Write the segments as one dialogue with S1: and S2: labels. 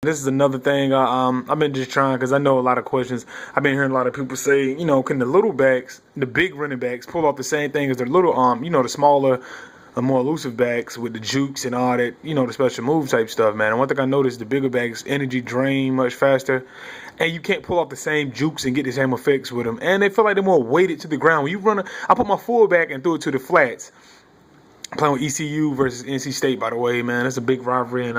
S1: This is another thing I've been just trying because I know a lot of questions. I've been hearing a lot of people say, can the little backs, the big running backs, pull off the same thing as the little, the smaller, more elusive backs with the jukes and all that, the special move type stuff, man. And one thing I noticed, the bigger backs, energy drain much faster, and you can't pull off the same jukes and get the same effects with them. And they feel like they're more weighted to the ground. When you run, I put my fullback and threw it to the flats. I'm playing with ECU versus NC State, by the way, man. That's a big rivalry in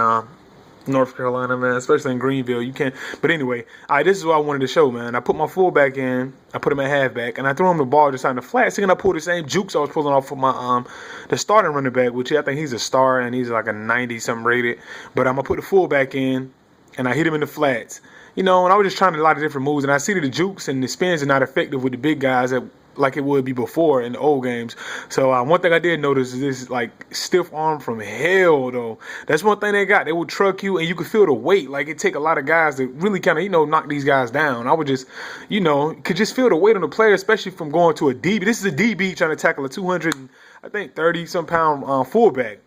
S1: North Carolina, man, especially in Greenville. You can't. But anyway, this is what I wanted to show, man. I put my fullback in, I put him at halfback, and I threw him the ball just out in the flat. And I pulled the same jukes I was pulling off of my the starting running back, which I think he's a star and he's like a 90-something rated. But I'm gonna put the fullback in, and I hit him in the flats. And I was just trying a lot of different moves, and I see that the jukes and the spins are not effective with the big guys like it would be before in the old games. So one thing I did notice is this like stiff arm from hell, though. That's one thing they got. They would truck you, and you could feel the weight. Like it take a lot of guys to really kind of knock these guys down. I would just could just feel the weight on the player, especially from going to a DB. This is a DB trying to tackle a 230-some pound fullback.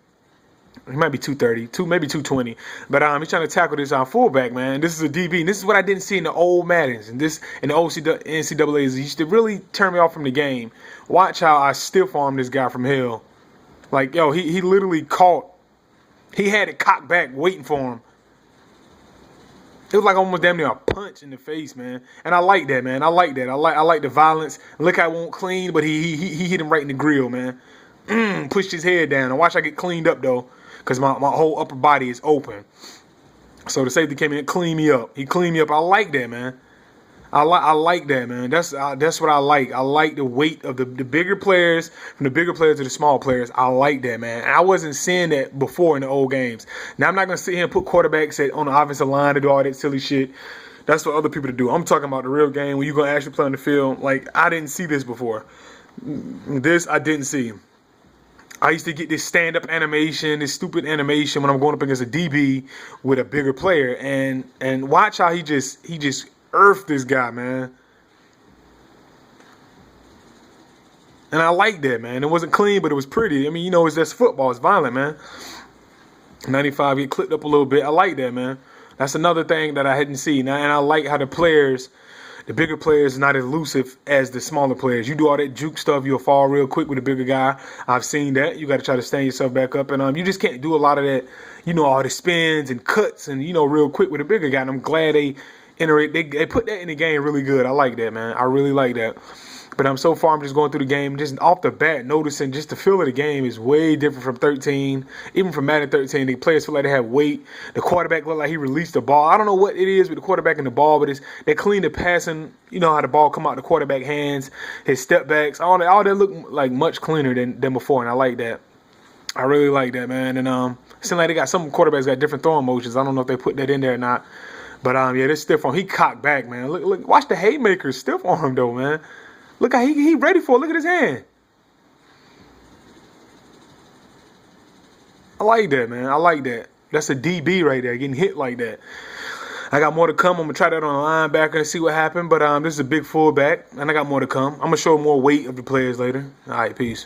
S1: He might be 230, maybe 220. But he's trying to tackle this fullback, man. This is a DB. And this is what I didn't see in the old Maddens. And this in the NCAAs. He used to really turn me off from the game. Watch how I stiff arm this guy from hell. Like, yo, he literally caught. He had it cocked back waiting for him. It was like almost damn near a punch in the face, man. And I like that, man. I like that. I like the violence. Look, I won't clean, but he hit him right in the grill, man. Pushed his head down. And watch I get cleaned up, though. Because my whole upper body is open. So the safety came in and cleaned me up. He cleaned me up. I like that, man. I like that, man. That's what I like. I like the weight of the bigger players, from the bigger players to the small players. I like that, man. And I wasn't seeing that before in the old games. Now, I'm not going to sit here and put quarterbacks on the offensive line to do all that silly shit. That's for other people to do. I'm talking about the real game when you're going to actually play on the field. Like, I didn't see this before. This I didn't see. I used to get this stand-up animation, this stupid animation when I'm going up against a DB with a bigger player, and watch how he just earthed this guy, man. And I like that, man. It wasn't clean, but it was pretty. I mean, that's football. It's violent, man. 95 get clipped up a little bit. I like that, man. That's another thing that I hadn't seen. And I like how the bigger players are not as elusive as the smaller players. You do all that juke stuff, you'll fall real quick with a bigger guy. I've seen that. You got to try to stand yourself back up. And you just can't do a lot of that, all the spins and cuts and, real quick with a bigger guy. And I'm glad they put that in the game really good. I like that, man. I really like that. But so far I'm just going through the game, just off the bat, noticing just the feel of the game is way different from 13. Even from Madden 13, the players feel like they have weight. The quarterback looked like he released the ball. I don't know what it is with the quarterback and the ball, but they clean the passing. You know how the ball come out the quarterback hands, his step backs, all that look like much cleaner than before, and I like that. I really like that, man. And it seems like they got some quarterbacks got different throwing motions. I don't know if they put that in there or not. But yeah, this stiff arm. He cocked back, man. Look, watch the haymakers stiff arm though, man. Look how he ready for it. Look at his hand. I like that, man. I like that. That's a DB right there, getting hit like that. I got more to come. I'm going to try that on a linebacker and see what happened. But this is a big fullback, and I got more to come. I'm going to show more weight of the players later. All right, peace.